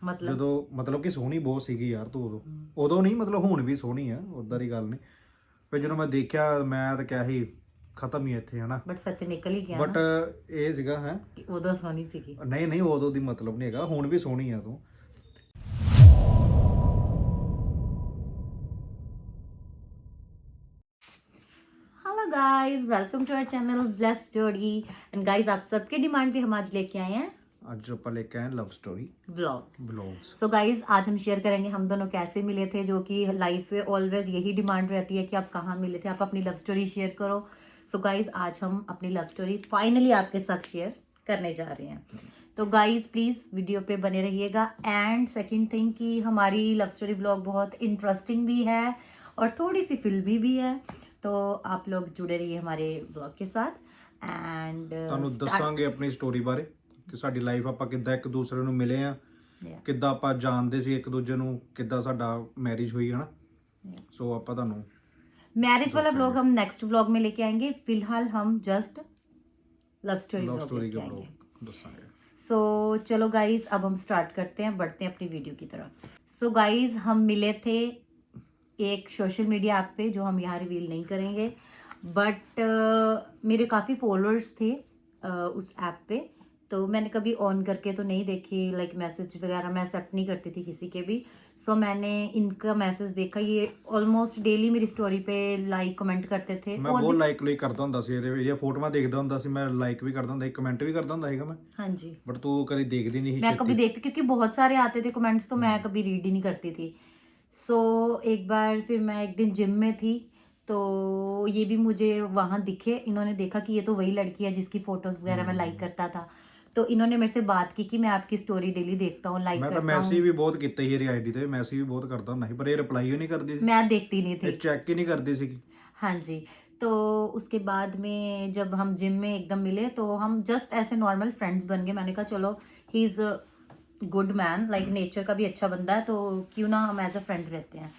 ਮਤਲਬ ਜਦੋਂ ਮਤਲਬ ਕਿ ਸੋਹਣੀ ਬਹੁਤ ਸੀਗੀ ਯਾਰ ਤੂੰ ਉਦੋਂ ਨਹੀਂ ਮਤਲਬ ਹੁਣ ਵੀ ਸੋਹਣੀ ਆ, ਉਦਾਂ ਦੀ ਗੱਲ ਨਹੀਂ। ਫਿਰ ਜਦੋਂ ਮੈਂ ਦੇਖਿਆ ਮੈਂ ਤਾਂ ਕਿਹਾ ਸੀ ਖਤਮ ਹੀ ਆ ਇੱਥੇ ਹਨਾ, ਬਟ ਸੱਚ ਨਿਕਲ ਹੀ ਗਿਆ ਬਟ ਨਾ ਇਹ ਸੀਗਾ ਹੈ ਕਿ ਉਦੋਂ ਸੋਹਣੀ ਸੀਗੀ। ਨਹੀਂ ਨਹੀਂ ਉਦੋਂ ਦੀ ਮਤਲਬ ਨਹੀਂ ਹੈਗਾ, ਹੁਣ ਵੀ ਸੋਹਣੀ ਆ ਤੂੰ। Hello guys, welcome to our channel blessed जोड़ी। एंड गाइस, आप सबके डिमांड पे हम आज लेके आए हैं ਅੱਜ ਆਪਾਂ ਲੈ ਕੇ ਆਏ love story vlog. Blogs. So guys, आज हम शेयर करेंगे हम दोनों कैसे मिले थे, जो कि लाइफ में ऑलवेज यही डिमांड रहती है कि आप कहाँ मिले थे, आप अपनी लव स्टोरी शेयर करो। सो गाइस, आज हम अपनी लव स्टोरी फाइनली आपके साथ शेयर करने जा रहे हैं। तो गाइस प्लीज़ वीडियो पे बने रहिएगा। एंड सेकंड थिंग कि हमारी लव स्टोरी व्लॉग बहुत इंटरेस्टिंग भी है और थोड़ी सी फिल्मी भी है, तो आप लोग जुड़े रहिए हमारे व्लॉग के साथ। एंड ਤੁਹਾਨੂੰ ਦੱਸਾਂਗੇ ਆਪਣੀ ਸਟੋਰੀ ਬਾਰੇ ਕਿ ਸਾਡੀ ਲਾਈਫ ਆਪਾਂ ਕਿੱਦਾਂ ਇੱਕ ਦੂਸਰੇ ਨੂੰ ਮਿਲੇ ਆ, ਕਿੱਦਾਂ ਆਪਾਂ ਜਾਣਦੇ ਸੀ ਇੱਕ ਦੂਜੇ ਨੂੰ, ਕਿੱਦਾਂ ਸਾਡਾ ਮੈਰਿਜ ਹੋਈ ਹਨਾ। ਸੋ ਆਪਾਂ ਤੁਹਾਨੂੰ मैरिज वाला व्लॉग हम नेक्स्ट व्लॉग में लेके आएंगे। फिलहाल हम जस्ट लव स्टोरी ਲਵ व्लॉग ਸਟੋਰੀ लेके का आएंगे। ब्लॉग ਦੱਸਾਂਗੇ। सो चलो गाइज, अब हम स्टार्ट करते हैं, बढ़ते हैं अपनी वीडियो की तरफ। सो गाइज, हम मिले थे एक सोशल मीडिया ऐप पे जो हम यहाँ रिवील नहीं करेंगे, बट मेरे काफ़ी फॉलोअर्स थे उस ऐप पे, तो मैंने कभी ऑन करके तो नहीं देखी, लाइक मैसेज वगैरह मैं एक्सेप्ट नहीं करती थी किसी के भी। सो मैंने इनका मैसेज देखा, ये ऑलमोस्ट डेली मेरी स्टोरी पे लाइक कमेंट करते थे। ਮੈਂ और ਬਹੁਤ भी- ਲਾਈਕ ਲਈ ਕਰਦਾ ਹੁੰਦਾ ਸੀ, ਇਹਦੀਆਂ ਫੋਟੋਆਂ ਦੇਖਦਾ ਹੁੰਦਾ ਸੀ, ਮੈਂ ਲਾਈਕ ਵੀ ਕਰਦਾ ਹੁੰਦਾ ਸੀ, ਕਮੈਂਟ ਵੀ ਕਰਦਾ ਹੁੰਦਾ ਸੀਗਾ ਮੈਂ। हाँ जी, ਬਟ ਤੂੰ ਕਦੀ ਦੇਖਦੀ ਨਹੀਂ ਸੀ मैं कभी ਛੇਤੀ। देखती, क्योंकि बहुत सारे आते थे कमेंट्स, तो मैं कभी रीड ही नहीं करती थी। सो एक बार फिर मैं एक दिन जिम में थी, तो ये भी मुझे वहाँ दिखे, इन्होंने देखा कि ये तो वही लड़की है जिसकी फोटोज वगैरह मैं लाइक करता था। तो इन्होंने मेरे से बात की कि मैं आपकी स्टोरी डेली देखता हूँ, लाइक ਮੈਂ ਤਾਂ करता ਮੈਸੇਜ हूँ। ਵੀ ਬਹੁਤ ਕੀਤਾ ਸੀ ਇਹਦੀ ਆਈਡੀ ਤੇ, ਮੈਸੇਜ ਵੀ ਬਹੁਤ ਕਰਦਾ ਹੁੰਦਾ ਸੀ, ਪਰ ਇਹ ਰਿਪਲਾਈ ਹੀ ਨਹੀਂ ਕਰਦੀ ਸੀ, मैं देखती नहीं ਇਹ थी। ਚੈੱਕ ਹੀ ਨਹੀਂ ਕਰਦੀ ਸੀ। हाँ जी। तो उसके बाद में जब हम जिम में एकदम मिले, तो हम जस्ट ऐसे नॉर्मल फ्रेंड्स बन गए। मैंने कहा चलो, he is good man, like nature का भी अच्छा बंदा है, तो क्यों ना हम एज अ फ्रेंड रहते हैं।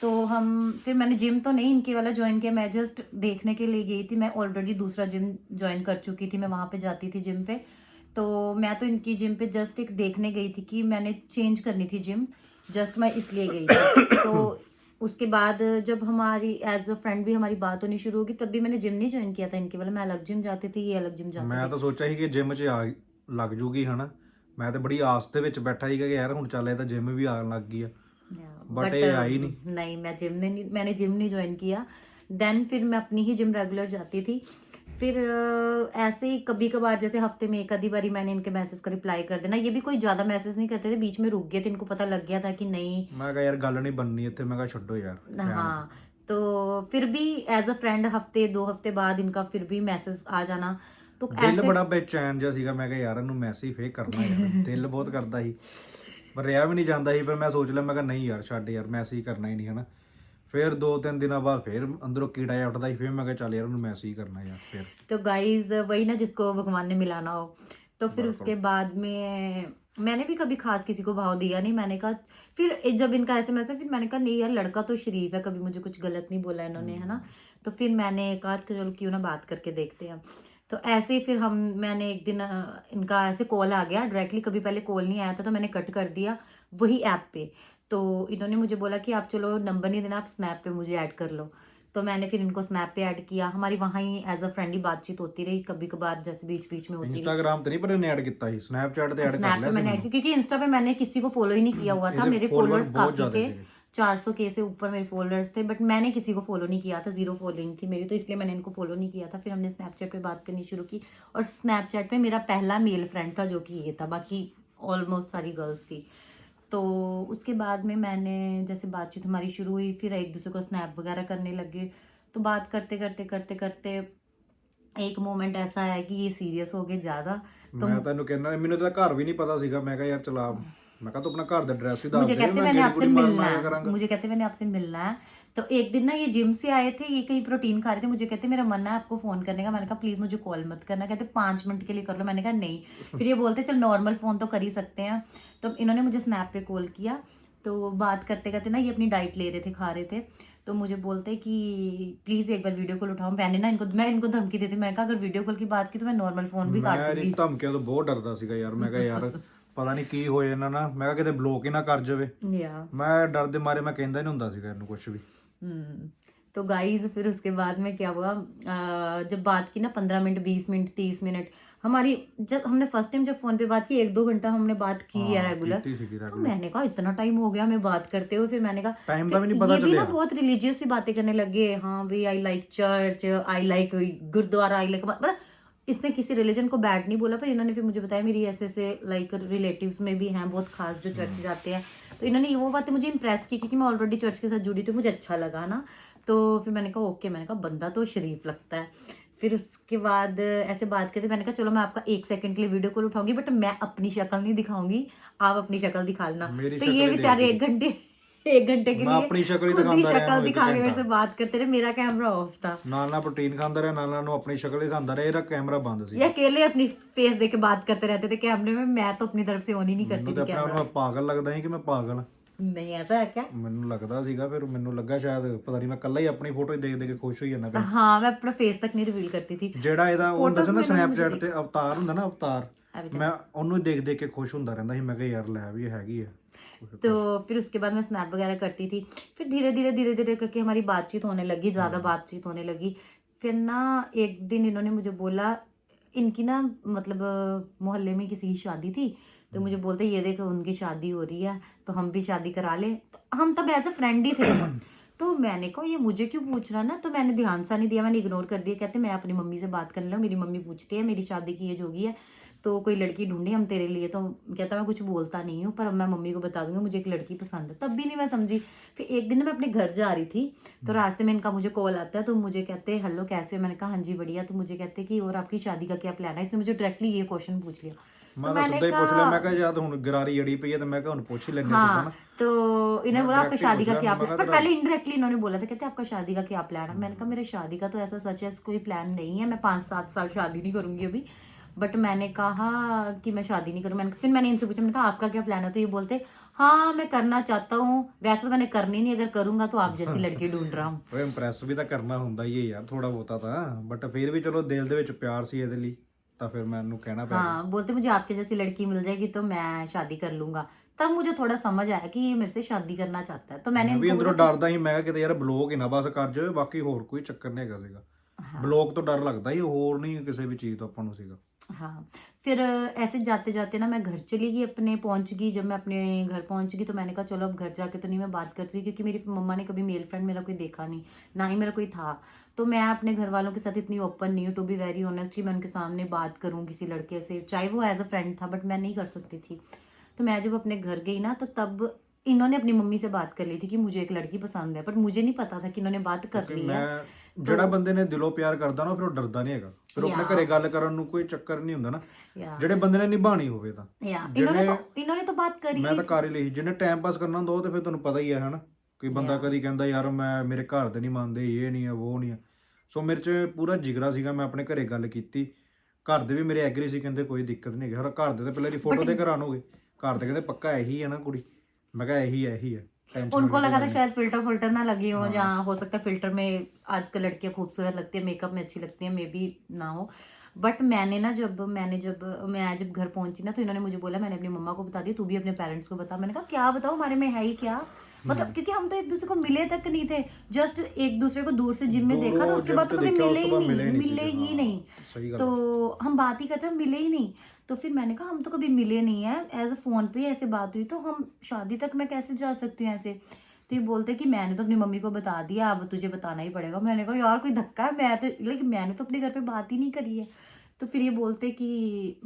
तो हम फिर मैंने जिम तो नहीं इनके वाला ज्वाइन किया, मैं जस्ट देखने के लिए गई थी। मैं ऑलरेडी दूसरा जिम ज्वाइन कर चुकी थी, मैं वहाँ पे जाती थी जिम पे। तो मैं तो इनकी जिम पे जस्ट एक देखने गई थी कि मैंने चेंज करनी थी जिम, जस्ट मैं इसलिए गई थी। तो उसके बाद जब हमारी एज अ फ्रेंड भी हमारी बात होनी शुरू होगी, तब भी मैंने जिम नहीं ज्वाइन किया था इनके वाला, मैं अलग जिम जाती थी, ये अलग जिम जाते ਮੈਂ थे। ਤਾਂ ਸੋਚਿਆ ਸੀ ਕਿ ਜਿਮ 'ਚ ਆ ਲੱਗ ਜੂਗੀ ਹਨਾ, ਮੈਂ ਤਾਂ ਬੜੀ ਆਸ ਦੇ ਵਿੱਚ ਬੈਠਾ ਸੀਗਾ ਕਿ ਯਾਰ ਹੁਣ ਚੱਲ ਇਹ ਤਾਂ ਜਿਮ ਵੀ ਆਉਣ ਲੱਗ ਗਈ ਆ, बट ये आई नहीं। नहीं, मैंने जिम नहीं ज्वाइन किया। देन फिर मैं अपनी ही जिम रेगुलर जाती थी। फिर ऐसे ही कभी कभार, जैसे हफ्ते में एक आधी बारी मैंने इनके मैसेज का रिप्लाई कर देना, ये भी कोई ज़्यादा मैसेज नहीं करते थे, बीच में रुक गए थे, इनको पता लग गया था कि नहीं। ਮੈਂ ਕਿਹਾ ਯਾਰ ਗੱਲ ਨਹੀਂ बननी ਇੱਥੇ, ਮੈਂ ਕਿਹਾ ਛੱਡੋ ਯਾਰ ਰਹਿਣ ਦਿਓ। हाँ, तो फिर भी एज अ फ्रेंड हफ्ते 2 हफ्ते बाद इनका फिर भी मैसेज आ जाना, तो ਦਿਲ ऐसे ਬੜਾ ਬੇਚੈਨ ਜਿਹਾ ਸੀਗਾ, ਮੈਂ ਕਿਹਾ ਯਾਰ ਇਹਨੂੰ ਮੈਸੇਜ ਫੇਰ ਕਰਨਾ ਯਾਰ, ਦਿਲ ਬਹੁਤ ਕਰਦਾ ਸੀ ਪਰ ਰਿਹਾ ਵੀ ਨਹੀਂ ਜਾਂਦਾ ਸੀ। ਫਿਰ ਮੈਂ ਸੋਚ ਲਿਆ, ਮੈਂ ਕਿਹਾ ਨਹੀਂ ਯਾਰ ਛੱਡ ਯਾਰ, ਮੈਸੇਜ ਕਰਨਾ ਹੀ ਨਹੀਂ ਹਨਾ। ਫਿਰ 2-3 ਦਿਨਾਂ ਬਾਅਦ ਫਿਰ ਅੰਦਰੋਂ ਕੀੜਾ ਜਿਹਾ ਉੱਠਦਾ ਸੀ, ਫਿਰ मैं ਕਿਹਾ ਚੱਲ ਯਾਰ ਉਹਨੂੰ ਮੈਸੇਜ ਕਰਨਾ ਯਾਰ ਫਿਰ। तो गाइज वही ना, जिसको भगवान ने मिलाना हो। तो फिर उसके बाद में मैंने भी कभी खास किसी को भाव दिया नहीं। मैंने कहा, फिर जब इनका ऐसे मैसेज, फिर मैंने कहा नहीं यार, लड़का तो शरीफ है, कभी मुझे कुछ गलत नहीं बोला इन्होंने, है ना। तो फिर मैंने कहा कि चलो क्यों ना बात करके देखते हैं। तो ऐसे ही फिर मैंने एक दिन इनका ऐसे कॉल आ गया डायरेक्टली, कभी पहले कॉल नहीं आया था, तो मैंने कट कर दिया वही ऐप पे। तो इन्होंने मुझे बोला कि आप चलो नंबर नहीं देना, आप स्नैप पे मुझे ऐड कर लो। तो मैंने फिर इनको स्नैप पे ऐड किया, हमारी वहाँ ही एज अ फ्रेंडली बातचीत होती रही, कभी कभार जैसे बीच बीच में होती रही। इंस्टाग्राम ਤੇ ਨਹੀਂ ਪਰ ਇਹਨੇ ਐਡ ਕੀਤਾ ਸੀ, ਸਨੈਪਚੈਟ ਤੇ ਐਡ स्नैप ਕਰ पे लिया मैंने ਸੀ ऐड किया, क्योंकि इंस्टा पे मैंने किसी को फॉलो ही नहीं किया हुआ था। ਇਹਦੇ मेरे follower फॉलोअर्स बहुत काफी ज्यादा थे, ਸੀਗੇ। 400 के से ऊपर मेरे फॉलोअर्स थे, बट मैंने किसी को फॉलो नहीं किया था, 0 फॉलोइंग थी मेरी, तो इसलिए मैंने इनको फॉलो नहीं किया था। फिर हमने स्नैपचैट पे बात करनी शुरू की, और स्नैपचैट पे मेरा पहला मेल फ्रेंड था जो कि ये था, बाकी ऑलमोस्ट सारी गर्ल्स थी। तो उसके बाद में मैंने जैसे बातचीत हमारी शुरू हुई, फिर एक दूसरे को स्नैप वगैरह करने लगे। तो बात करते करते करते करते एक मोमेंट ऐसा है कि ये सीरियस हो गए ज़्यादा। तो ਮੈਂ ਤੈਨੂੰ ਕਹਿੰਦਾ, ਮੈਨੂੰ ਤਾਂ ਘਰ ਵੀ ਨਹੀਂ ਪਤਾ ਸੀਗਾ, ਮੈਂ ਕਿਹਾ ਯਾਰ ਚਲਾ, ਮੈਂ ਕਿਹਾ ਤੂੰ ਆਪਣਾ ਘਰ ਦਾ ਐਡਰੈਸ ਵੀ ਦੱਸ मुझे ਦੇ, कहते ਮੈਂ मैंने ਗੇੜੀ आपसे ਗੁੜੀ ਮਾਰ मिलना ਮਾਰਿਆ है, ਕਰਾਂਗਾ। मुझे कहते मैंने आपसे मिलना है। तो एक दिन ना ये जिम से आए थे, ये कहीं प्रोटीन खा रहे थे, मुझे कहते मेरा मन है आपको फ़ोन करने का। मैंने कहा प्लीज़ मुझे कॉल मत करना। कहते 5 मिनट के लिए कर लो। मैंने कहा नहीं। फिर ये बोलते चल नॉर्मल फ़ोन तो कर ही सकते हैं। तो इन्होंने मुझे स्नैप पे कॉल किया, तो बात करते करते ना ये अपनी डाइट ले रहे थे, खा रहे थे। तो मुझे बोलते कि प्लीज़ एक बार वीडियो कॉल उठाओ। मैं इनको धमकी देती, मैं कहा अगर वीडियो कॉल की बात की तो मैं नॉर्मल फ़ोन भी काट ਮੈਂ दूंगी। ਇਹਦੀ ਧਮਕੀਆਂ ਤੋਂ ਬਹੁਤ ਡਰਦਾ ਸੀਗਾ ਯਾਰ, ਮੈਂ ਕਿਹਾ ਯਾਰ ਪਤਾ ਨਹੀਂ ਕੀ ਹੋਏ ਇਹਨਾਂ ਨਾਲ, ਮੈਂ ਕਿਹਾ ਕਿਤੇ ਬਲੌਕ ਹੀ ਨਾ ਕਰ ਜਾਵੇ। या ਮੈਂ ਡਰ ਦੇ ਮਾਰੇ ਮੈਂ ਕਹਿੰਦਾ ਹੀ ਨਹੀਂ ਹੁੰਦਾ ਸੀਗਾ ਇਹਨੂੰ ਕੁਝ ਵੀ। तो गाइस फिर उसके बाद में क्या हुआ, जब बात की ना 15 मिनट 20 मिनट 30 मिनट हमारी, जब हमने फर्स्ट टाइम जब फोन पे बात की 1-2 घंटा हमने बात की है रेगुलर। तो मैंने कहा इतना टाइम हो गया हमें बात करते हुए। फिर मैंने कहा टाइम का भी नहीं पता ये भी ना चलेगा। बहुत रिलीजियस सी बातें करने लगे। हाँ भाई I like church, I like gurdwara, I like, मतलब इसने किसी रिलीजन को बैड नहीं बोला, पर इन्होंने फिर मुझे बताया मेरी ऐसे ऐसे लाइक रिलेटिव्स में भी हैं बहुत खास जो चर्च जाते हैं। तो इन्होंने वो बातें मुझे इंप्रेस की क्योंकि मैं ऑलरेडी चर्च के साथ जुड़ी थी, मुझे अच्छा लगा ना। तो फिर मैंने कहा ओके, मैंने कहा बंदा तो शरीफ लगता है। फिर उसके बाद ऐसे बात करते, मैंने कहा चलो मैं आपका 1 सेकंड के लिए वीडियो कॉल उठाऊंगी, बट मैं अपनी शक्ल नहीं दिखाऊंगी, आप अपनी शक्ल दिखा लेना। मेरी तो शक्ल ये ही बेचारे देखी। 1 घंटे के मैं लिए अपनी शक्ल ही खुद दिखाता रहा, शक्ल मैं दिखा के एक मेरे से घंटा। बात करते रहे, मेरा कैमरा ऑफ था। ਨਾਲ ਨਾਲ ਪ੍ਰੋਟੀਨ ਖਾਂਦਾ ਰਿਹਾ, ਨਾਲ ਨਾਲ ਨੂੰ ਆਪਣੀ ਸ਼ਕਲ ਦਿਖਾਉਂਦਾ ਰਿਹਾ, ਇਹਦਾ ਕੈਮਰਾ ਬੰਦ ਸੀ। ये अकेले अपनी फेस देख के बात करते रहते थे कैमरे में, मैं तो अपनी तरफ से ऑन ही नहीं ਮੈਨੂੰ करती ਤਾਂ थी ਆਪਣੇ ਆਪ ਨੂੰ कैमरा। ਮੈਂ ਪਾਗਲ ਲੱਗਦਾ ਸੀ ਕਿ ਮੈਂ ਪਾਗਲ ਹਾਂ। नहीं ऐसा है क्या? ਮੈਨੂੰ ਲੱਗਦਾ ਸੀਗਾ, ਫਿਰ ਮੈਨੂੰ ਲੱਗਾ ਸ਼ਾਇਦ ਪਤਾ ਨਹੀਂ ਮੈਂ ਇਕੱਲਾ ਹੀ ਆਪਣੀ ਫੋਟੋ ਹੀ ਦੇਖ ਦੇਖ ਕੇ ਖੁਸ਼ ਹੋਈ ਜਾਂਦਾ ਪਿਆ। हाँ मैं अपना फेस तक नहीं रिवील करती थी। ਜਿਹੜਾ ਇਹਦਾ ਉਹ ਹੁੰਦਾ ਸੀ ਨਾ Photos में इन्होंने ਸਨੈਪਚੈਟ मुझे ਤੇ ਅਵਤਾਰ ਹੁੰਦਾ ਨਾ, ਅਵਤਾਰ, अभी ਮੈਂ ਉਹਨੂੰ ਹੀ ਦੇਖ देख ਕੇ ਖੁਸ਼ ਹੁੰਦਾ ਰਹਿੰਦਾ ਸੀ। ਮੈਂ ਕਿਹਾ ਯਾਰ ਲੈ ਵੀ ਇਹ ਹੈਗੀ ਆ। तो फिर उसके बाद मैं स्नैप वगैरह करती थी। फिर धीरे धीरे करके हमारी बातचीत होने लगी, ज़्यादा बातचीत होने लगी। फिर ना एक दिन इन्होंने मुझे बोला, इनकी ना मतलब मोहल्ले में किसी की शादी थी, तो मुझे बोलते ये देखो उनकी शादी हो रही है तो हम भी शादी करा ले। तो हम तब एज अ फ्रेंड ही थे। तो मैंने कहा ये मुझे क्यों पूछ रहा ना, तो मैंने ध्यान सा नहीं दिया, मैंने इग्नोर कर दिया। कहते मैं अपनी मम्मी से बात करने लगा, मेरी मम्मी पूछती है मेरी शादी की एज होगी है तो कोई लड़की ढूंढी हम तेरे लिए। तो कहता मैं कुछ बोलता नहीं हूँ पर अब मैं मम्मी को बता दूंगा मुझे एक लड़की पसंद है। तब भी नहीं मैं समझी। फिर एक दिन मैं अपने घर जा रही थी तो रास्ते में इनका मुझे कॉल आता है, तो मुझे कहते हेलो कैसे हो, मैंने कहा हाँ जी बढ़िया। तो मुझे कहते कि और आपकी शादी का क्या प्लान है। इसने मुझे डायरेक्टली ये क्वेश्चन पूछ लिया। ਮੈਂ ਤਾਂ ਸਿੱਧਾ ਹੀ ਪੁੱਛ लिया, मैं कहा यार ਹੁਣ ਗਰਾਰੀ ਅੜੀ ਪਈ ਹੈ ਤੇ ਮੈਂ ਕਿਹਾ ਹੁਣ ਪੁੱਛ ਹੀ ਲੈਣੇ ਸਿੱਧਾ ना। तो इन्होंने बोला आपका directly शादी का पूछ क्या लिया, प्लान, मैं पर कहा पहले इनडायरेक्टली इन्होंने बोला था, कहते आपका शादी का क्या प्लान है। मैंने कहा मेरे शादी का तो ऐसा सच है कोई प्लान नहीं है, मैं 5-7 साल शादी नहीं करूंगी अभी। बट मैंने कहा कि मैं शादी नहीं करूँ। फिर मैंने इनसे पूछा, मैंने कहा आपका क्या प्लान है। तो ये बोलते हाँ मैं करना चाहता हूँ, वैसे तो मैंने करनी नहीं, अगर करूंगा तो आप जैसी लड़की ढूंढ रहा हूँ। ਓਏ ਇੰਪ੍ਰੈਸ ਵੀ ਤਾਂ ਕਰਨਾ ਹੁੰਦਾ ਹੀ ਹੈ ਯਾਰ ਥੋੜਾ ਬਹੁਤਾ ਤਾਂ, ਬਟ ਫਿਰ ਵੀ ਚਲੋ ਦਿਲ ਦੇ ਵਿੱਚ ਪਿਆਰ ਸੀ ਇਹਦੇ ਲਈ ਤਾਂ ਫਿਰ ਮੈਨੂੰ ਕਹਿਣਾ ਪੈ ਗਿਆ। हाँ बोलते मुझे आपके जैसी लड़की मिल जाएगी तो मैं शादी कर लूंगा। तब मुझे थोड़ा समझ आया कि ये मेरे से शादी करना चाहता है। तो मैंने ਮੈਂ ਵੀ इनको ਅੰਦਰੋਂ बोला ਡਰਦਾ ਸੀ, ਮੈਂ ਕਿਹਾ ਕਿਤੇ ਯਾਰ ਬਲੌਕ ਹੀ ਨਾ ਬਸ ਕਰ ਜਾਵੇ, ਬਾਕੀ ਹੋਰ ਕੋਈ ਚੱਕਰ ਨਹੀਂ ਹੈਗਾ ਸੀਗਾ। ਬਲੌਕ ਤੋਂ ਡਰ ਲੱਗਦਾ ਹੀ, ਹੋਰ ਨਹੀਂ ਕਿਸੇ ਵੀ ਚੀਜ਼ ਤੋਂ ਆਪਾਂ ਨੂੰ ਸੀਗਾ। हाँ फिर ऐसे जाते जाते ना मैं घर चली गई, अपने पहुंच गई। जब मैं अपने घर पहुंच गई तो मैंने कहा चलो अब घर जाके तो नहीं मैं बात करती, क्योंकि मेरी मम्मा ने कभी मेल फ्रेंड मेरा कोई देखा नहीं, ना ही मेरा कोई था। तो मैं अपने घर वालों के साथ इतनी ओपन नहीं हूँ, टू बी वेरी ऑनेस्ट, कि मैं उनके सामने बात करूँ किसी लड़के से, चाहे वो एज अ फ्रेंड था, बट मैं नहीं कर सकती थी। तो मैं जब अपने घर गई ना तो तब इन्होंने अपनी मम्मी से बात कर ली थी कि मुझे एक लड़की पसंद है, पर मुझे नहीं पता था कि इन्होंने बात कर ਕਿ ली है। ਮੈਂ ਜਿਹੜਾ ਬੰਦੇ ਨੇ ਦਿਲੋਂ ਪਿਆਰ ਕਰਦਾ ਨਾ ਫਿਰ ਉਹ ਡਰਦਾ ਨਹੀਂ ਹੈਗਾ, ਫਿਰ ਉਹ ਆਪਣੇ ਘਰੇ ਗੱਲ ਕਰਨ ਨੂੰ ਕੋਈ ਚੱਕਰ ਨਹੀਂ ਹੁੰਦਾ ਨਾ। या ਜਿਹੜੇ ਬੰਦੇ ਨੇ ਨਿਭਾਣੀ ਹੋਵੇ ਤਾਂ इन्होंने तो बात करी। ਮੈਂ ਤਾਂ ਕਰ ਹੀ ਲਈ। ਜਿਹਨੇ ਟਾਈਮ ਪਾਸ ਕਰਨਾ ਹੁੰਦਾ ਉਹ ਤੇ ਫਿਰ ਤੁਹਾਨੂੰ ਪਤਾ ਹੀ ਹੈ ਹਨਾ। ਕੋਈ ਬੰਦਾ ਕਦੀ ਕਹਿੰਦਾ ਯਾਰ ਮੈਂ ਮੇਰੇ ਘਰ ਦੇ ਨਹੀਂ ਮੰਨਦੇ, ਇਹ ਨਹੀਂ ਹੈ ਉਹ ਨਹੀਂ ਹੈ। ਸੋ ਮੇਰੇ 'ਚ ਪੂਰਾ ਜਿਗਰਾ ਸੀਗਾ, ਮੈਂ ਆਪਣੇ ਘਰੇ ਗੱਲ ਕੀਤੀ, ਘਰ ਦੇ ਵੀ ਮੇਰੇ ਐਗਰੀ ਸੀ, ਕਹਿੰਦੇ ਕੋਈ ਦਿੱਕਤ ਨਹੀਂ ਹੈਗੀ। ਹਰ ਘਰ ਦੇ ਤਾਂ ਪਹਿਲਾਂ ਦੀ ਫੋਟੋ ਤੇ ਘਰਾਂ ਨੂੰ ਹੋ ਗਏ, ਘਰ ਦੇ ਕਹਿੰਦੇ ਪੱਕਾ ਇਹੀ ਹੈ ਨਾ ਕੁੜੀ। ਮੈਂ ਕਿਹਾ ਇਹੀ ਹੈ। उनको लगा था शायद फिल्टर ना लगे हो, जहाँ हो सकता है फिल्टर में आजकल लड़कियां खूबसूरत लगती है, मेकअप में अच्छी लगती है, मे बी ना हो। बट मैं जब घर पहुंची ना तो इन्होंने मुझे बोला, मैंने अपनी मम्मा को बता दिया, तू भी अपने पेरेंट्स को बता। मैंने कहा क्या बताओ, हमारे में है ही क्या, मतलब क्योंकि हम तो एक दूसरे को मिले तक नहीं थे, जस्ट एक दूसरे को दूर से जिम में देखा था, उसके बाद तो कभी मिले ही नहीं। तो हम बात ही करते, हम मिले ही नहीं। तो फिर मैंने कहा हम तो कभी मिले नहीं है, एज अ फोन पे ऐसे बात हुई, तो हम शादी तक मैं कैसे जा सकती हूँ ऐसे। तो ये बोलते कि मैंने तो अपनी मम्मी को बता दिया, अब तुझे बताना ही पड़ेगा। मैंने कहा यार कोई धक्का है, लेकिन मैंने तो अपने घर पे बात ही नहीं करी है। तो फिर ये बोलते कि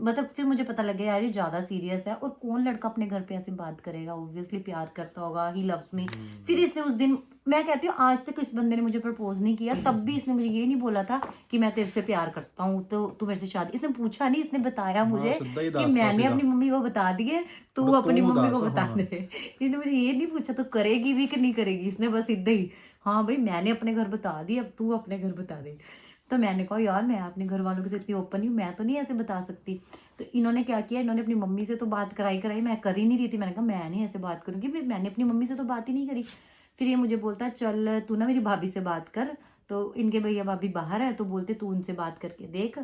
मतलब फिर मुझे पता लग गया यार ये ज़्यादा सीरियस है, और कौन लड़का अपने घर पे ऐसे बात करेगा, ऑब्वियसली प्यार करता होगा, ही लव्स मी। फिर इसने उस दिन, मैं कहती हूँ आज तक इस बंदे ने मुझे प्रपोज नहीं किया, तब भी इसने मुझे ये नहीं बोला था कि मैं तेरे से प्यार करता हूँ तो तू मेरे से शादी, इसने पूछा नहीं, इसने बताया मुझे कि मैंने अपनी मम्मी को बता दिए, तू अपनी मम्मी को बता दे। इसने मुझे ये नहीं पूछा तो करेगी भी कि नहीं करेगी, इसने बस इतना ही हाँ भाई मैंने अपने घर बता दी, अब तू अपने घर बता दे। तो मैंने कहा यार मैं अपने घर वालों के साथ इतनी ओपन हूँ, मैं तो नहीं ऐसे बता सकती। तो इन्होंने क्या किया, इन्होंने अपनी मम्मी से तो बात कराई, मैं कर ही नहीं रही थी। मैंने कहा मैं नहीं ऐसे बात करूँगी, मैंने अपनी मम्मी से तो बात ही नहीं करी। फिर ये मुझे बोलता चल तू ना मेरी भाभी से बात कर, तो इनके भैया भाभी बाहर है, तो बोलते तू उनसे बात करके देख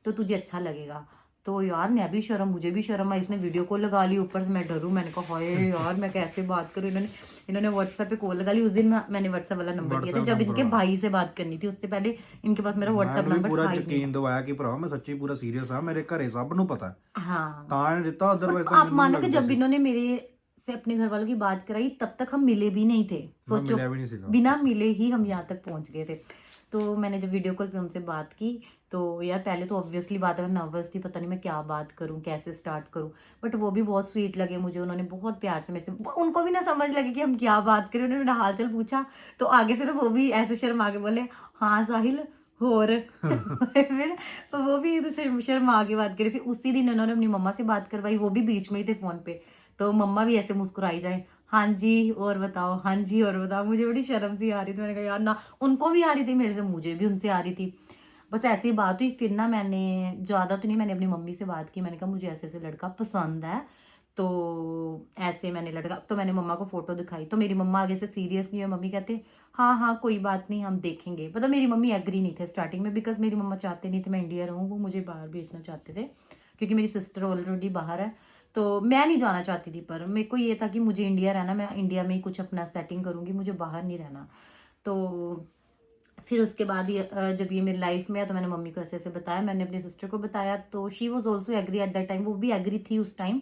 तो तुझे अच्छा लगेगा। तो यार मैं भी शर्म, मुझे भी शर्म आई, इसने वीडियो कॉल लगा ली, ऊपर से मैं डरूं, मैंने कहा हाय यार मैं कैसे बात करूं, इन्होंने व्हाट्सएप पे कॉल लगा ली। उस दिन मैंने व्हाट्सएप वाला नंबर दिया था जब इनके भाई से बात करनी थी, उससे पहले इनके पास मेरा व्हाट्सएप ਮੈਨੂੰ ਵੀ नंबर ਪੂਰਾ था ही नहीं। ਯਕੀਨ ਦਵਾਇਆ ਕਿ ਭਰਾ ਮੈਂ ਸੱਚੀ ਪੂਰਾ ਸੀਰੀਅਸ ਆ, ਮੇਰੇ ਘਰੇ ਸਭ ਨੂੰ ਪਤਾ ਹੈ, हाँ, ਤਾਂ ਇਹਨੇ ਦਿੱਤਾ, ਅਦਰਵਾਈਜ਼ और ਤਾਂ आप ਮੈਨੂੰ मानो कि ਲੱਗਦਾ जब ਸੀ इन्होंने मेरे से अपने घर वालों की बात कराई तब तक हम मिले भी नहीं थे, ਮੈਂ सोचो ਮਿਲਿਆ ਵੀ ਨਹੀਂ ਸੀਗਾ। बिना मिले ही हम यहाँ तक पहुंच गए थे। तो मैंने जब वीडियो कॉल पे उनसे बात की तो यार पहले तो ऑब्वियसली बात है, मैं नर्वस थी, पता नहीं मैं क्या बात करूं, कैसे स्टार्ट करूं, बट वो भी बहुत स्वीट लगे मुझे, उन्होंने बहुत प्यार से मेरे से, उनको भी ना समझ लगे कि हम क्या बात करें, उन्होंने मेरा हाल चाल पूछा तो आगे से ना वो भी ऐसे शर्मा के बोले हाँ साहिल और फिर वो भी शर्मा के बात करी। फिर उसी दिन उन्होंने अपनी मम्मा से बात करवाई, वो भी बीच में ही थे फोन पे, तो मम्मा भी ऐसे मुस्कुराई जाए हाँ जी और बताओ, हाँ जी और बताओ। मुझे बड़ी शर्म सी आ रही थी, मैंने कहा यार ना उनको भी आ रही थी मेरे से, मुझे भी उनसे आ रही थी, बस ऐसी ही बात हुई। फिर ना मैंने ज़्यादा तो नहीं, मैंने अपनी मम्मी से बात की, मैंने कहा मुझे ऐसे ऐसे लड़का पसंद है, तो ऐसे मैंने लड़का, तो मैंने मम्मा को फोटो दिखाई, तो मेरी मम्मा आगे से सीरियस नहीं हुई, मम्मी कहते हाँ हाँ कोई बात नहीं हम देखेंगे। मतलब मेरी मम्मी एग्री नहीं थे स्टार्टिंग में, बिकॉज मेरी मम्मा चाहते नहीं थे मैं इंडिया रहूँ, वो मुझे बाहर भेजना चाहते थे क्योंकि मेरी सिस्टर ऑलरेडी बाहर है, तो मैं नहीं जाना चाहती थी, पर मेरे को ये था कि मुझे इंडिया रहना, मैं इंडिया में ही कुछ अपना सेटिंग करूँगी, मुझे बाहर नहीं रहना। तो फिर उसके बाद जब ये मेरी लाइफ में है तो मैंने मम्मी को ऐसे ऐसे बताया, मैंने अपनी सिस्टर को बताया, तो she was also agree at that time, वो भी एग्री थी उस टाइम।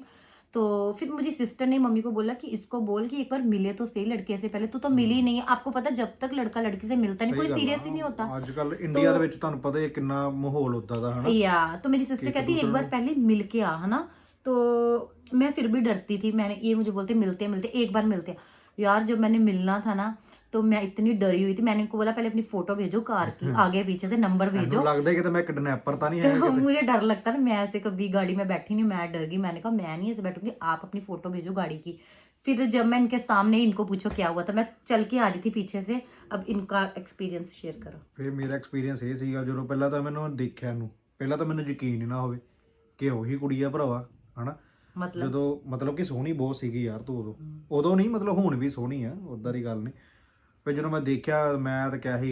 तो फिर मेरी सिस्टर ने मम्मी को बोला कि इसको बोल कि एक बार मिले तो सही लड़के से, पहले तो मिली नहीं है, आपको पता जब तक लड़का लड़की से मिलता नहीं कोई सीरियस ही नहीं होता। ਅੱਜ ਕੱਲ ਇੰਡੀਆ ਦੇ ਵਿੱਚ ਤੁਹਾਨੂੰ ਪਤਾ ਹੀ ਕਿੰਨਾ ਮਾਹੌਲ ਹੁੰਦਾ ਦਾ ਹਨਾ। या तो मेरी सिस्टर कहती एक बार पहले मिल के आ, है ना, तो मैं फिर भी डरती थी, मैंने ये मुझे बोलते मिलते मिलते एक बार मिलते यार, जब मैंने मिलना था ना तो मैं इतनी डरी हुई थी, मैंने इनको बोला पहले अपनी फोटो भेजो कार की, आगे पीछे से नंबर भेजो, ਮੈਨੂੰ ਲੱਗਦਾ ਕਿ ਮੈਂ ਕਿਡਨੈਪਰ ਤਾਂ नहीं है तो मुझे डर लगता था, मैं ऐसे कभी गाड़ी में बैठी नहीं, मैं डर गई, मैंने कहा मैं नहीं ऐसे बैठूंगी, आप अपनी फोटो भेजो गाड़ी की। फिर जब मैं इनके सामने इनको पूछो क्या हुआ था, मैं चल के आ रही थी पीछे से, अब इनका एक्सपीरियंस शेयर करो। ਫਿਰ ਮੇਰਾ ਐਕਸਪੀਰੀਅੰਸ ਇਹ ਸੀਗਾ, ਜਦੋਂ ਪਹਿਲਾਂ ਤਾਂ ਮੈਨੂੰ ਦੇਖਿਆ ਨੂੰ, ਪਹਿਲਾਂ ਤਾਂ ਮੈਨੂੰ ਯਕੀਨ ਹੀ ਨਾ ਹੋਵੇ ਕਿ ਉਹੀ ਕੁੜੀ ਆ ਭਰਾਵਾ, ਹਨਾ। मतलब ਜਦੋਂ ਮਤਲਬ ਕਿ ਸੋਹਣੀ ਬਹੁਤ ਸੀਗੀ ਯਾਰ ਤੂੰ ਉਦੋਂ ਨਹੀਂ, ਮਤਲਬ ਹੁਣ ਵੀ ਸੋਹਣੀ ਆ, ਉਦਾਂ ਦੀ ਗੱਲ ਨਹੀਂ। ਫਿਰ ਜਦੋਂ ਮੈਂ ਦੇਖਿਆ ਮੈਂ ਤਾਂ ਕਿਹਾ ਸੀ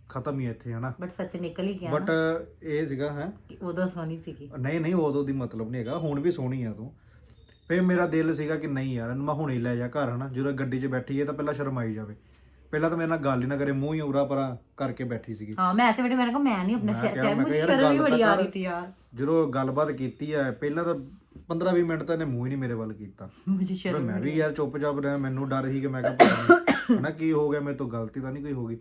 ਖਤਮ ਹੀ ਇੱਥੇ, ਹਨਾ। बट सच निकल ही गया ਬਟ ਇਹ ਸੀਗਾ ਹੈ उदो सोनी सी ਨਹੀਂ ਉਦੋਂ ਦੀ ਮਤਲਬ ਨਹੀਂ ਹੈਗਾ, ਹੁਣ ਵੀ ਸੋਹਣੀ ਆ ਤੂੰ। ਫਿਰ ਮੇਰਾ ਦਿਲ ਸੀਗਾ ਕਿ ਨਹੀਂ ਯਾਰ ਇਹਨੂੰ ਮੈਂ ਹੁਣੇ ਹੀ ਲੈ ਜਾ ਘਰ, ਹਨਾ। ਜਦੋਂ ਗੱਡੀ 'ਚ ਬੈਠੀ ਹੈ ਤਾਂ ਪਹਿਲਾਂ ਸ਼ਰਮਾਈ ਜਾਵੇ, ਪਹਿਲਾਂ ਤਾਂ ਮੇਰੇ ਨਾਲ ਗੱਲ ਹੀ ਨਾ ਕਰੇ, ਮੂੰਹ ਹੀ ਉਰਾ ਪਰਾ ਕਰਕੇ ਬੈਠੀ ਸੀਗੀ। हाँ मैं ऐसे बैठे, मैंने कहा मैं नहीं अपना मैं क्या- चेहरा, मैं मुझे कहा, यार, शर्म ही गल बड़ी तो आ कर। रही थी यार, ਜਦੋਂ ਗੱਲਬਾਤ ਕੀਤੀ ਹੈ ਪਹਿਲਾਂ ਤਾਂ 15-20 ਮਿੰਟ ਤਾਂ ਇਹਨੇ ਮੂੰਹ ਹੀ ਨਹੀਂ ਮੇਰੇ ਵੱਲ ਕੀਤਾ। मुझे ਫਿਰ शर्म ਮੈਂ ਵੀ ਯਾਰ ਚੁੱਪ-ਚਾਪ ਰਿਹਾ, ਮੈਨੂੰ ਡਰ ਸੀ ਕਿ ਮੈਂ ਕਿਹਾ ਪਤਾ ਨਹੀਂ ਹਨਾ ਕੀ ਹੋ ਗਿਆ, ਮੇਰੇ ਤੋਂ ਗਲਤੀ ਤਾਂ ਨਹੀਂ ਕੋਈ ਹੋ ਗਈ।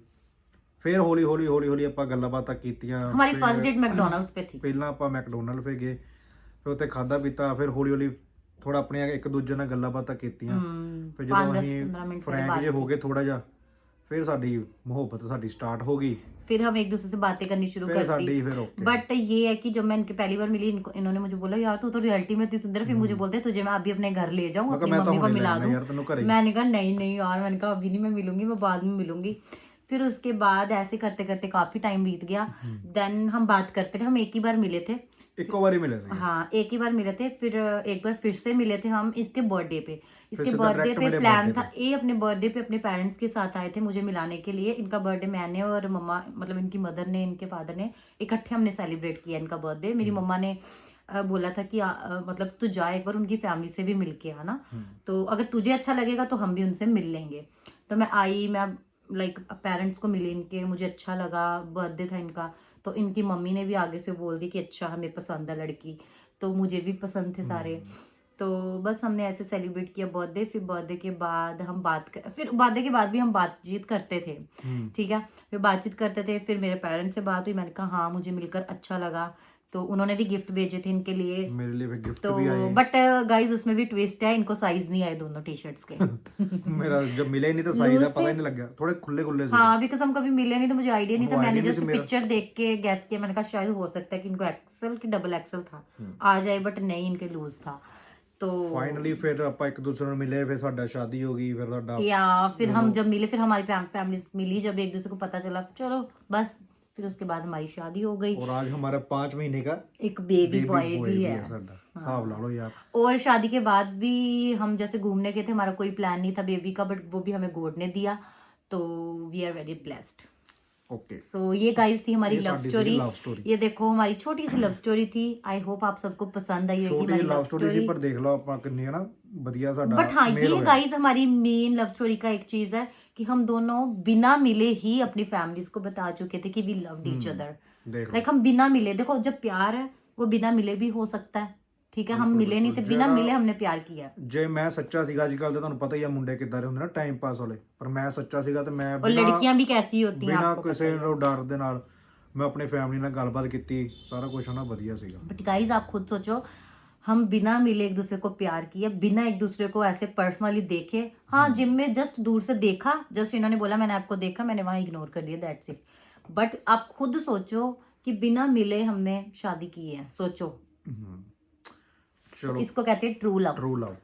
ਫਿਰ ਹੌਲੀ ਆਪਾਂ ਗੱਲਾਂ ਬਾਤਾਂ ਕੀਤੀਆਂ। हमारी ਫਿਰ फर्स्ट डेट मैकडॉनल्ड्स पे थी। ਪਹਿਲਾਂ ਆਪਾਂ ਮੈਕਡੋਨਲਡ ਫੇ ਗਏ, ਫਿਰ ਉੱਥੇ ਖਾਦਾ ਪੀਤਾ, ਫਿਰ ਹੌਲੀ ਥੋੜਾ ਆਪਣੇ ਇੱਕ ਦੂਜੇ ਨਾਲ ਗੱਲਾਂ ਬਾਤਾਂ ਕੀਤੀਆਂ। ਫਿਰ ਜਦੋਂ 5-10-15 ਅਸੀਂ मिनट ਫਰੈਂਕ ਜੇ ਹੋ ਗਏ ਥੋੜਾ ਜਿਹਾ, ਫਿਰ ਸਾਡੀ ਮੁਹੱਬਤ ਸਾਡੀ ਸਟਾर्ट हो गई, फिर हम एक दूसरे से बातें करनी शुरू फिर कर साडी दी। फिर ओके। बट ये है कि जब मैं इनके पहली बार मिली, इन्होंने मुझे बोला यार तू तो रियलिटी में इतनी सुंदर है, फिर मुझे बोलते तुझे मैं अभी अपने घर ले जाऊँ, मैं अपनी कहा, मैं तो मम्मी को हुणे मिला ले दूँ। यार, तेनू घरे ही। मैंने कहा नहीं यार, मैंने कहा अभी नहीं मैं मिलूंगी, मैं बाद में मिलूंगी। फिर उसके बाद ऐसे करते करते काफी टाइम बीत गया, देन हम बात करते रहे, हम एक ही बार मिले थे, ਇੱਕੋ ਵਾਰੀ ਮਿਲੇ ਸੀ। हाँ एक ही बार मिले थे, फिर एक बार फिर से मिले थे हम इसके बर्थडे पे। इसके से बर्थडे direct पे मेरे प्लान birthday था, ये अपने बर्थडे पे अपने पेरेंट्स के साथ आए थे मुझे मिलाने के लिए। इनका बर्थडे मैंने और मम्मा, मतलब इनकी मदर ने, इनके फादर ने इकट्ठे हमने सेलिब्रेट किया इनका बर्थडे। मेरी मम्मा ने बोला था कि मतलब तू जा एक बार उनकी फैमिली से भी मिल के आना, तो अगर तुझे अच्छा लगेगा तो हम भी उनसे मिल लेंगे। तो मैं आई, मैं लाइक पेरेंट्स को मिली इनके, मुझे अच्छा लगा, बर्थडे था इनका, तो इनकी मम्मी ने भी आगे से बोल दी कि अच्छा हमें पसंद है लड़की, तो मुझे भी पसंद थे सारे। तो बस हमने ऐसे सेलिब्रेट किया बर्थडे। फिर बर्थडे के बाद हम फिर बर्थडे के बाद भी हम बातचीत करते थे, ठीक है, फिर बातचीत करते थे। फिर मेरे पेरेंट्स से बात हुई, मैंने कहा हाँ मुझे मिलकर अच्छा लगा, तो उन्होंने भी गिफ्ट भेजे थे इनके लिए, मेरे लिए भी गिफ्ट तो भी आए। बट गाइस उसमें भी ट्विस्ट है, इनको साइज नहीं आए दोनों टी शर्ट्स के। मेरा जब मिले ही नहीं तो साइज का पता ही नहीं लगा, थोड़े खुले से। हाँ बिकॉज हम कभी मिले नहीं तो मुझे आइडिया नहीं था, वो मैंने idea जस्ट नहीं थी मेरा। पिक्चर देख के गैस किया, मैंने कहा शायद हो सकता है कि इनको एक्सेल की डबल एक्सेल था आ जाए, बट नहीं इनके लूज था। तो फाइनली फिर ਆਪਾਂ ਇੱਕ ਦੂਸਰੇ ਨੂੰ ਮਿਲੇ, ਫਿਰ ਸਾਡਾ ਸ਼ਾਦੀ ਹੋ ਗਈ, ਫਿਰ ਸਾਡਾ या फिर हम जब मिले, फिर हमारी फैमिली मिली, जब एक दूसरे को पता चला, चलो बस फिर उसके बाद हमारी शादी हो गई, और आज हमारा 5 महीने का एक बेबी baby बॉय boy भी है। साਡਾ हिसाब ला लो यार। और शादी के बाद भी हम जैसे घूमने गए थे, हमारा कोई प्लान नहीं था बेबी का, बट वो भी हमें गॉड ने दिया, तो we are very blessed. Okay so ये गाइस थी हमारी लव स्टोरी। लव स्टोरी ये देखो हमारी छोटी सी लव स्टोरी थी। आई होप आप सबको पसंद आई होगी ਛੋਟੀ हमारी ਲਵ लव ਸਟੋਰੀ ਸੀ स्टोरी। ਪਰ ਦੇਖ ਲਓ ਆਪਾਂ ਕਿੰਨੀ ਹੈ ਨਾ ਵਧੀਆ ਸਾਡਾ बट हाँ, मेल ये होया। गाइस हमारी मेन लव स्टोरी का एक चीज है कि हम दोनों बिना मिले ही अपनी फैमिलीज को बता चुके थे कि वी लव्ड ईच अदर। देख लो लाइक हम बिना मिले, देखो जब प्यार है वो बिना मिले भी हो सकता है, ठीक है। हम बिल्कुल, मिले नहीं थे, बिल्कुल। बिना जेड़ा- मिले हमने प्यार किया। ਜੇ ਮੈਂ ਸੱਚਾ ਸੀਗਾ ਅੱਜ ਕੱਲ ਤੇ ਤੁਹਾਨੂੰ ਪਤਾ ਹੀ ਆ ਮੁੰਡੇ ਕਿੱਦਾਂ ਦੇ ਹੁੰਦੇ ਨਾ ਟਾਈਮ ਪਾਸ ਵਾਲੇ, ਪਰ ਮੈਂ ਸੱਚਾ ਸੀਗਾ ਤੇ ਮੈਂ और लड़कियां भी कैसी होती हैं ਬਿਨਾ आपको पता ਕਿਸੇ ही है। ਨੂੰ ਡਰ ਦੇ ਨਾਲ ਮੈਂ ਆਪਣੀ ਫੈਮਿਲੀ ਨਾਲ ਗੱਲਬਾਤ ਕੀਤੀ, ਸਾਰਾ ਕੁਝ ਉਹਨਾਂ ਵਧੀਆ ਸੀਗਾ। बट गाइज आप खुद सोचो, हम बिना मिले एक दूसरे को प्यार किए, बिना एक दूसरे को ऐसे पर्सनली देखे। हाँ, जिम में जस्ट दूर से देखा, जस्ट इन्होंने बोला मैंने आपको देखा, मैंने वहां इग्नोर कर दिया, दैट्स इट। बट आप खुद सोचो कि बिना मिले हमने शादी की है, सोचो। ਚਲੋ इसको कहते हैं true love. True love.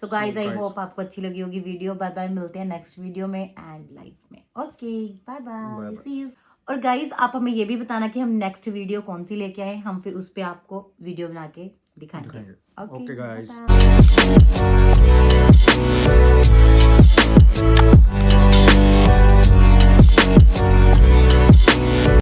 So guys I guys- hope आपको अच्छी लगी होगी वीडियो। बाय बाय, मिलते हैं नेक्स्ट वीडियो में एंड लाइफ में। Okay, bye bye, Bye-bye. See you. और गाइज आप हमें ये भी बताना कि हम नेक्स्ट वीडियो कौन सी लेके आए, हम फिर उस पे आपको वीडियो बना के दिखाएंगे। Okay, guys. bye-bye.